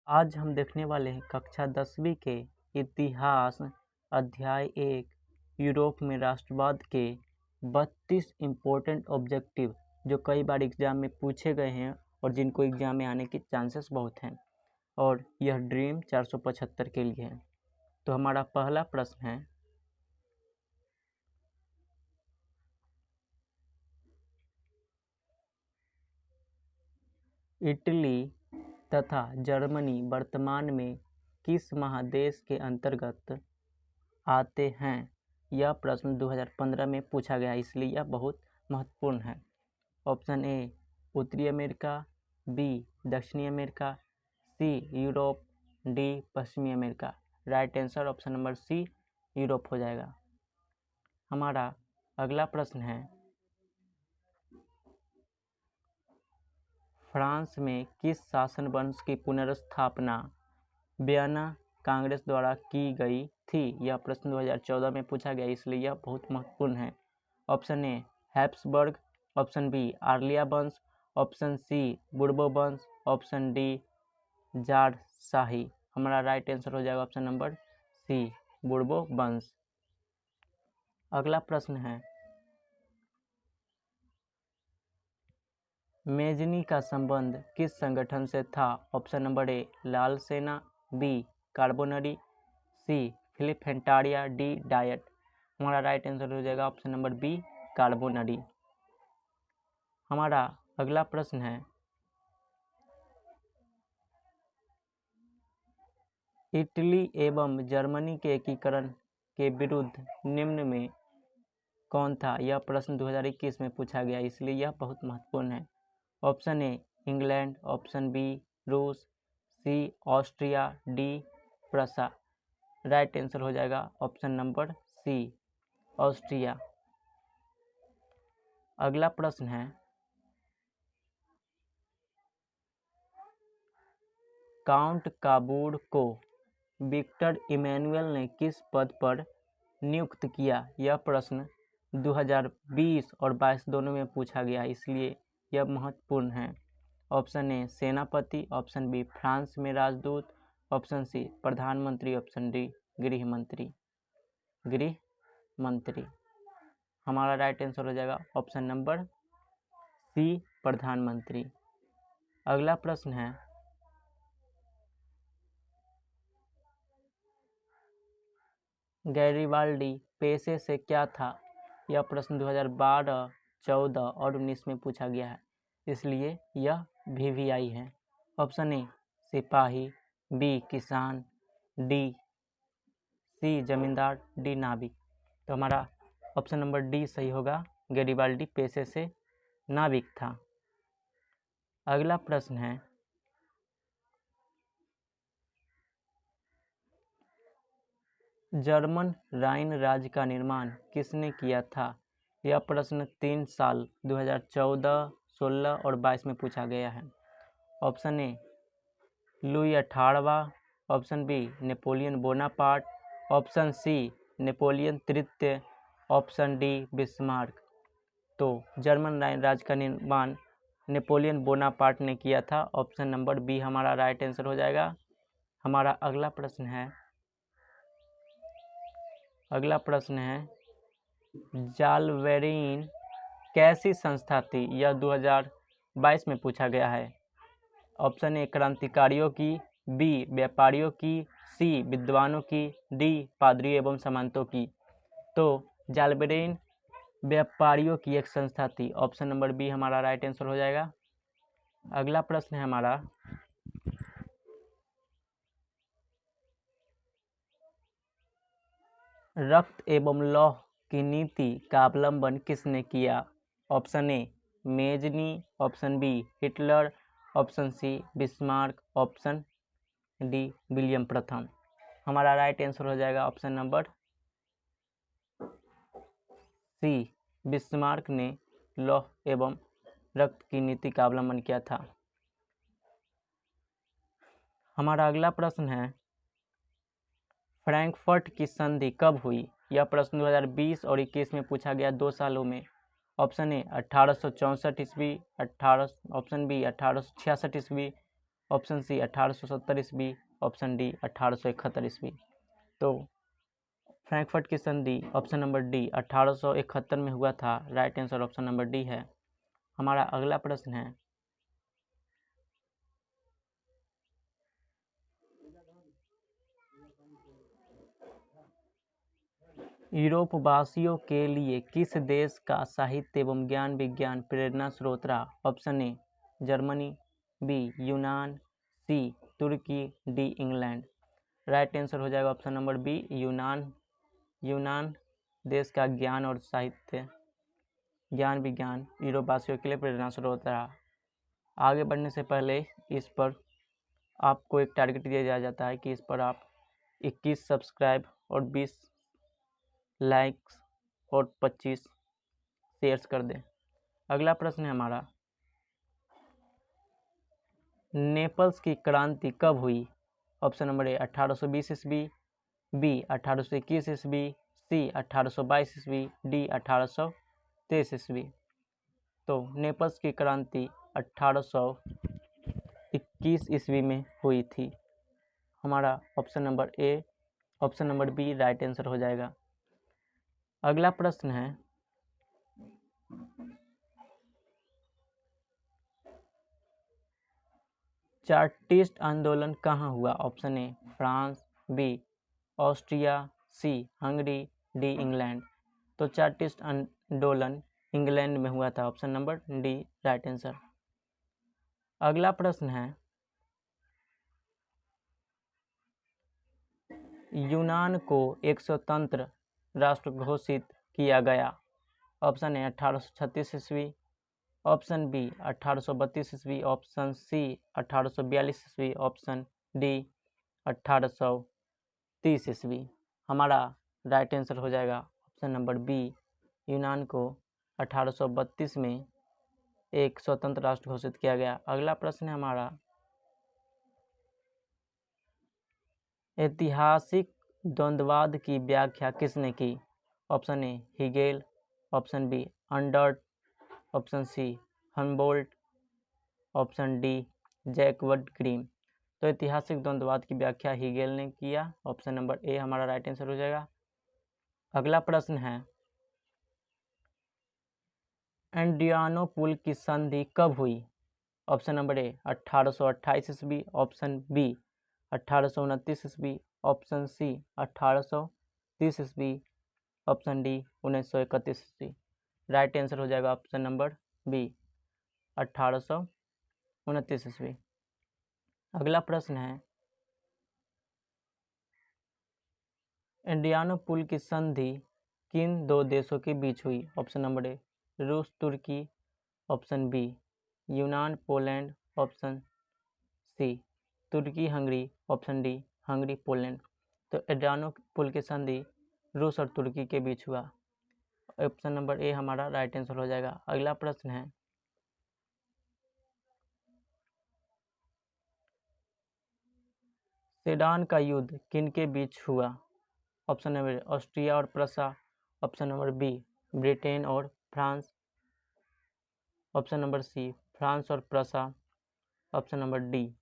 आज हम देखने वाले हैं कक्षा 10वीं के इतिहास अध्याय 1 यूरोप में राष्ट्रवाद के 32 इम्पोर्टेंट ऑब्जेक्टिव जो कई बार एग्जाम में पूछे गए हैं और जिनको एग्जाम में आने के चांसेस बहुत हैं और यह ड्रीम 475 के लिए है। तो हमारा पहला प्रश्न है, इटली तथा जर्मनी वर्तमान में किस महादेश के अंतर्गत आते हैं? यह प्रश्न 2015 में पूछा गया, इसलिए यह बहुत महत्वपूर्ण है। ऑप्शन ए उत्तरी अमेरिका, बी दक्षिणी अमेरिका, सी यूरोप, डी पश्चिमी America. Right answer option number C Europe हो जाएगा। हमारा अगला प्रश्न है, फ्रांस में किस शासन वंश की पुनर्स्थापना वियना कांग्रेस द्वारा की गई थी? यह प्रश्न 2014 में पूछा गया, इसलिए यह बहुत महत्वपूर्ण है। Option A Habsburg, option B आर्लिया वंश, ऑप्शन सी बुर्बो वंश, ऑप्शन डी जार शाही। हमारा राइट आंसर हो जाएगा ऑप्शन नंबर सी बुर्बो वंश। अगला प्रश्न है, मेजनी का संबंध किस संगठन से था? ऑप्शन नंबर ए लाल सेना, बी कार्बोनरी, सी फिलिप हेंटारिया, डी डायट। हमारा राइट आंसर हो जाएगा ऑप्शन नंबर बी कार्बोनरी। हमारा अगला प्रश्न है, इटली एवं जर्मनी के एकीकरण के विरुद्ध निम्न में कौन था? यह प्रश्न 2021 में पूछा गया, इसलिए यह बहुत महत्वपूर्ण है। Option A England, option B रूस, C Austria, D Prussia. Right answer हो जाएगा ऑप्शन नंबर सी ऑस्ट्रिया। अगला प्रश्न है, काउंट काबूर को विक्टर इमैनुअल ने किस पद पर नियुक्त किया? यह प्रश्न 2020 और 22 दोनों में पूछा गया, इसलिए यह महत्वपूर्ण है। ऑप्शन ए सेनापति, ऑप्शन बी फ्रांस में राजदूत, ऑप्शन सी प्रधानमंत्री, ऑप्शन डी गृह मंत्री। हमारा राइट आंसर हो जाएगा ऑप्शन नंबर सी प्रधानमंत्री। अगला प्रश्न है, गैरिबाल्डी पेशे से क्या था? यह प्रश्न 2012, 14 और 19 में पूछा गया है, इसलिए यह वीवीआई है। ऑप्शन ए सिपाही, बी किसान, डी सी जमींदार, डी नाविक। तो हमारा ऑप्शन नंबर डी सही होगा, गैरिबाल्डी पेशे से नाविक था। अगला प्रश्न है, जर्मन राइन राज्य का निर्माण किसने किया था? यह प्रश्न 3 साल 2014, 16 और 22 में पूछा गया है। ऑप्शन ए लुई 18वां, option B Napoleon Bonaparte, option C Napoleon तृतीय, ऑप्शन डी बिस्मार्क। तो जर्मन राइन राज्य का निर्माण नेपोलियन बोनापार्ट ने किया था। ऑप्शन नंबर बी हमारा राइट आंसर हो जाएगा। हमारा अगला प्रश्न है, जालवेरिन कैसी संस्था थी? यह 2022 में पूछा गया है। ऑप्शन ए क्रांतिकारियों की, बी व्यापारियों की, सी विद्वानों की, डी पादरियों एवं सामंतों की। तो जालवेरिन व्यापारियों की एक संस्था थी। ऑप्शन नंबर बी हमारा राइट आंसर हो जाएगा। अगला प्रश्न है हमारा, रक्त एवं लौह की नीति का अवलंबन किसने किया? Option A Mazzini, option B Hitler, option C Bismarck, option D William प्रथम। हमारा राइट आंसर हो जाएगा ऑप्शन नंबर सी बिस्मार्क ने लौह एवं रक्त की नीति का अवलंबन किया था। हमारा अगला प्रश्न है, फ्रैंकफर्ट की संधि कब हुई? यह प्रश्न 2020 और 21 में पूछा गया, 2 सालों में। ऑप्शन ए 1864 ईस्वी, ऑप्शन बी 1866 ईस्वी, ऑप्शन सी 1870 ईस्वी, ऑप्शन डी 1871 ईस्वी। तो फ्रैंकफर्ट की संधि ऑप्शन नंबर डी 1871 में हुआ था। Right answer option number D है। हमारा अगला प्रश्न है, यूरोपवासियों के लिए किस देश का साहित्य एवं ज्ञान विज्ञान प्रेरणा स्रोत रहा? ऑप्शन ए जर्मनी, बी यूनान, सी तुर्की, डी इंग्लैंड। राइट आंसर हो जाएगा ऑप्शन नंबर बी यूनान। यूनान देश का ज्ञान और साहित्य ज्ञान विज्ञान यूरोपवासियों के लिए प्रेरणा स्रोत रहा। आगे बढ़ने से पहले इस पर आपको एक टारगेट दिया जाता है कि इस पर आप 21 सब्सक्राइब और 20 लाइक्स और 25 शेयर्स कर दें। अगला प्रश्न है हमारा, नेपल्स की क्रांति कब हुई? ऑप्शन नंबर ए 1820 ईस्वी, बी 1821 ईस्वी, सी 1822 ईस्वी, डी 1823 ईस्वी। तो नेपल्स की क्रांति 1821 ईस्वी में हुई थी। हमारा option number A option number B right answer हो जाएगा। अगला प्रश्न है, चार्टिस्ट आंदोलन कहाँ हुआ? Option A France, B Austria, C Hungary, D England. तो चार्टिस्ट आंदोलन इंग्लैंड में हुआ था। Option number D right answer. अगला प्रश्न है, यूनान को एक स्वतंत्र राष्ट्र घोषित किया गया। ऑप्शन ए 1836 ईस्वी, ऑप्शन बी 1832 ईस्वी, ऑप्शन सी 1842 ईस्वी, ऑप्शन डी 1830 ईस्वी। हमारा राइट आंसर हो जाएगा ऑप्शन नंबर बी यूनान को 1832 में एक स्वतंत्र राष्ट्र घोषित किया गया। अगला प्रश्न है हमारा, ऐतिहासिक द्वंद्ववाद की व्याख्या किसने की? Option A Hegel, option B अंडर्ट, option C Humboldt, option D Jacob Grimm. तो ऐतिहासिक द्वंद्ववाद की व्याख्या हिगेल ने किया। ऑप्शन नंबर ए हमारा राइट आंसर हो जाएगा। अगला प्रश्न है, एड्रियानोपुल की संधि कब हुई? ऑप्शन नंबर ए 1828 ईस्वी, ऑप्शन बी 1829 ईस्वी, ऑप्शन सी 1830 ईस्वी, ऑप्शन डी 1931 ईस्वी। राइट आंसर हो जाएगा ऑप्शन नंबर बी 1829 ईस्वी। अगला प्रश्न है, एड्रियानोपुल की संधि किन दो देशों के बीच हुई? ऑप्शन नंबर ए रूस तुर्की, ऑप्शन बी यूनान पोलैंड, ऑप्शन सी तुर्की Hungary, option D Hungary Poland. तो एड्रियानोपुल की संधि रूस और तुर्की के बीच हुआ। ऑप्शन नंबर ए हमारा राइट आंसर हो जाएगा। अगला प्रश्न है, सेडान का युद्ध किनके बीच हुआ? ऑप्शन नंबर ऑस्ट्रिया और Prussia, option number B Britain और France, option number C France और प्रसा, ऑप्शन नंबर डी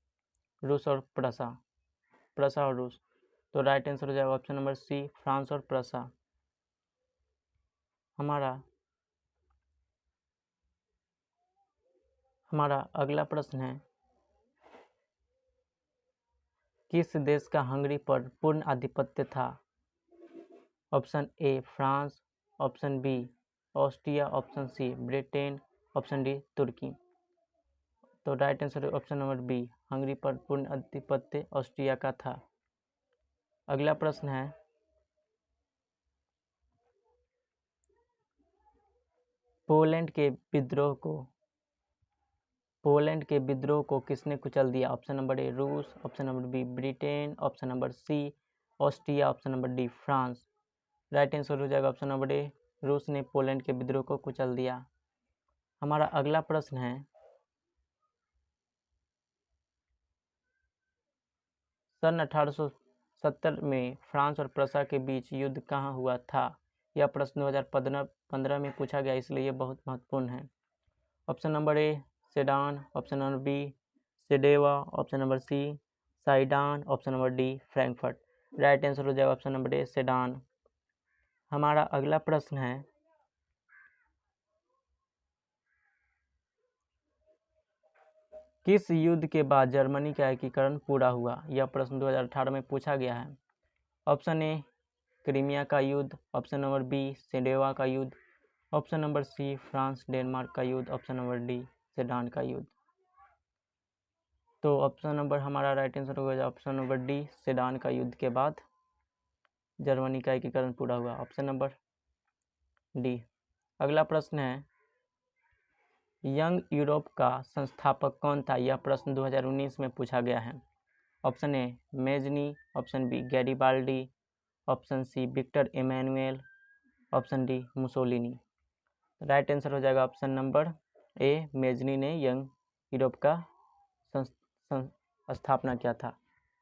रूस और प्रसा, प्रसा और रूस। तो राइट आंसर हो जाएगा ऑप्शन नंबर सी फ्रांस और प्रसा। हमारा अगला प्रश्न है, किस देश का हंगरी पर पूर्ण आधिपत्य था? Option A France, option B Austria, option C Britain, option D तुर्की। तो right answer option number B Hungary पर पूर्ण आधिपत्य ऑस्ट्रिया का था। अगला प्रश्न है, पोलैंड के विद्रोह को किसने कुचल दिया? ऑप्शन नंबर ए रूस, option number B Britain, option number C Austria, option number D France. Right answer हो जाएगा ऑप्शन नंबर ए रूस ने पोलैंड के विद्रोह को कुचल दिया। हमारा अगला प्रश्न है, सन 1870 में फ्रांस और प्रसा के बीच युद्ध कहाँ हुआ था? यह प्रश्न 2015 में पूछा गया, इसलिए यह बहुत महत्वपूर्ण है। Option number A Sedan, option number B सेडेवा, ऑप्शन नंबर सी साइडान, option number D Frankfurt. Right answer हो जाएगा ऑप्शन नंबर ए सेडान। हमारा अगला प्रश्न है, किस युद्ध के बाद जर्मनी का एकीकरण पूरा हुआ? यह प्रश्न 2018 में पूछा गया है। ऑप्शन ए क्रीमिया का युद्ध, ऑप्शन नंबर बी सेडेवा का युद्ध, option number C France Denmark का युद्ध, ऑप्शन नंबर डी सेडान का युद्ध। तो ऑप्शन नंबर हमारा राइट आंसर होगा ऑप्शन नंबर डी सेडान का युद्ध के बाद जर्मनी का एकीकरण पूरा हुआ, ऑप्शन नंबर डी। अगला प्रश्न है, यंग यूरोप का संस्थापक कौन था? यह प्रश्न 2019 में पूछा गया है। Option A Mazzini, option B Garibaldi, option C Victor Emmanuel, option D Mussolini. Right answer हो जाएगा ऑप्शन नंबर ए मेजनी ने यंग यूरोप का स्थापना किया था।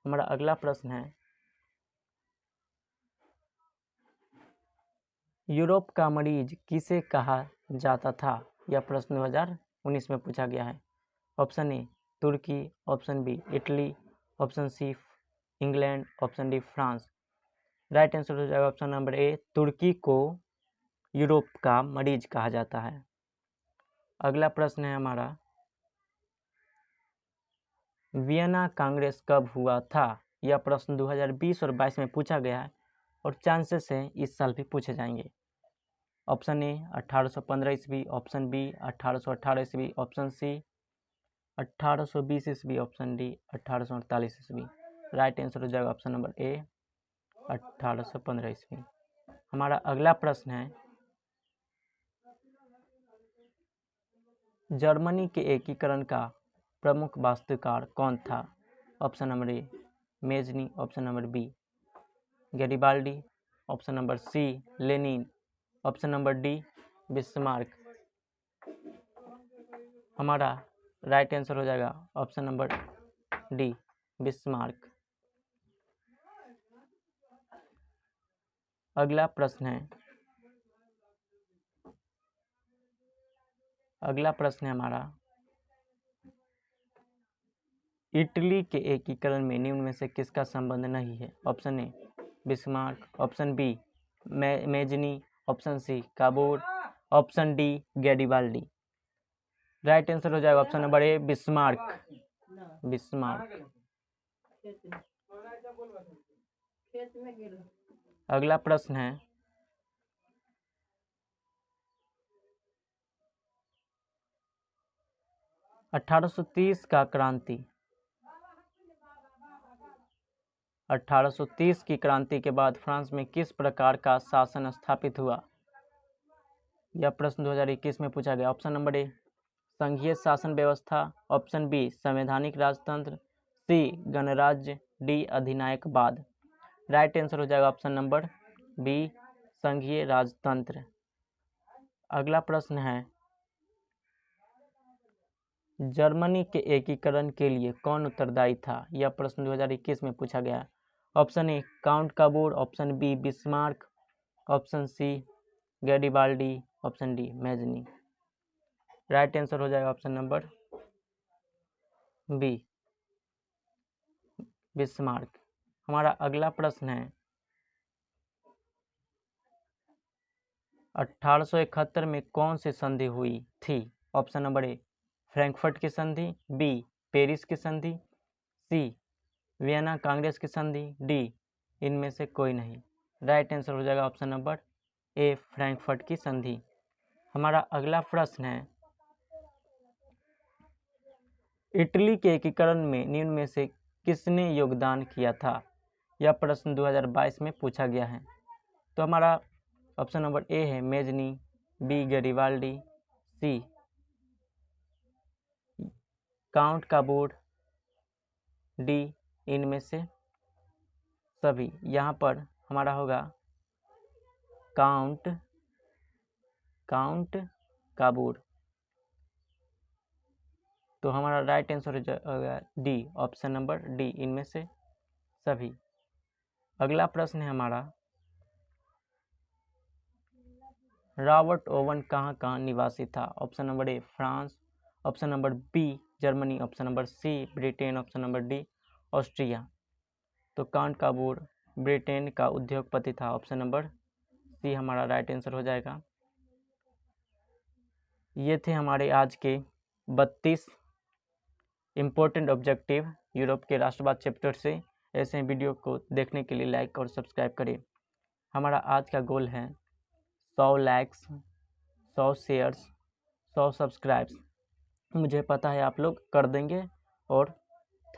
हमारा अगला प्रश्न है, यूरोप का मरीज किसे कहा जाता था? यह प्रश्न 2019 में पूछा गया है। ऑप्शन ए तुर्की, option B Italy, option C England, option D France. Right answer हो जाएगा ऑप्शन नंबर ए तुर्की को यूरोप का मरीज कहा जाता है। अगला प्रश्न है हमारा, वियना कांग्रेस कब हुआ था? यह प्रश्न 2020 और 22 में पूछा गया है और चांसेस हैं इस साल भी पूछे जाएंगे। ऑप्शन ए 1815 ईस्वी, ऑप्शन बी 1818 ईस्वी, ऑप्शन सी 1820 ईस्वी, ऑप्शन डी 1848 ईस्वी। राइट आंसर हो जाएगा ऑप्शन नंबर ए 1815 ईस्वी। हमारा अगला प्रश्न है, जर्मनी के एकीकरण का प्रमुख वास्तुकार कौन था? Option number A Mazzini, option number B Garibaldi, option number C Lenin, option number D Bismarck. हमारा राइट आंसर हो जाएगा ऑप्शन नंबर डी बिस्मार्क। अगला प्रश्न है, हमारा, इटली के एकीकरण में निम्न में से किसका संबंध नहीं है? Option A Bismarck, option B Mazzini, option C Cavour, option D Garibaldi. Right answer हो जाएगा ऑप्शन नंबर ए बिस्मार्क। अगला प्रश्न है, 1830 का क्रांति 1830 की क्रांति के बाद फ्रांस में किस प्रकार का शासन स्थापित हुआ? यह प्रश्न 2021 में पूछा गया। ऑप्शन नंबर ए संघीय शासन व्यवस्था, ऑप्शन बी संवैधानिक राजतंत्र, सी गणराज्य, डी अधिनायकवाद। राइट आंसर हो जाएगा ऑप्शन नंबर बी संघीय राजतंत्र। अगला प्रश्न है, जर्मनी के एकीकरण के लिए कौन उत्तरदायी था? यह प्रश्न 2021 में पूछा गया। Option A Count Cavour, option B Bismarck, option C Garibaldi, option D Mazzini. Right answer हो जाएगा ऑप्शन नंबर बी बिस्मार्क। हमारा अगला प्रश्न है, 1871 में कौन सी संधि हुई थी? ऑप्शन नंबर ए फ्रैंकफर्ट की संधि, बी पेरिस की संधि, सी वियना कांग्रेस की संधि, डी इनमें से कोई नहीं। राइट आंसर हो जाएगा ऑप्शन नंबर ए फ्रैंकफर्ट की संधि। हमारा अगला प्रश्न है, इटली के एकीकरण में निम्न में से किसने योगदान किया था? यह प्रश्न 2022 में पूछा गया है। तो हमारा ऑप्शन नंबर ए है Mazzini, B Garibaldi, C Count Cavour, D इनमें से सभी। यहाँ पर हमारा होगा काउंट काबूल। तो हमारा राइट आंसर हो जाएगा डी ऑप्शन नंबर डी इनमें से सभी। अगला प्रश्न है हमारा, रॉबर्ट ओवन कहाँ निवासी था? Option number A France, option number B Germany, option number C Britain, option number D Austria. तो कान काबूर ब्रिटेन का उद्योगपति था, ऑप्शन नंबर सी हमारा राइट आंसर हो जाएगा। ये थे हमारे आज के 32 इम्पोर्टेंट ऑब्जेक्टिव यूरोप के राष्ट्रवाद चैप्टर से। ऐसे वीडियो को देखने के लिए लाइक और सब्सक्राइब करें। हमारा आज का गोल है 100 लाइक्स, 100 शेयर्स, 100 सब्सक्राइब्स। मुझे पता है आप लोग कर देंगे। और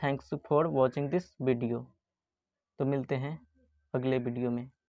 thanks for watching this video. तो मिलते हैं अगले वीडियो में।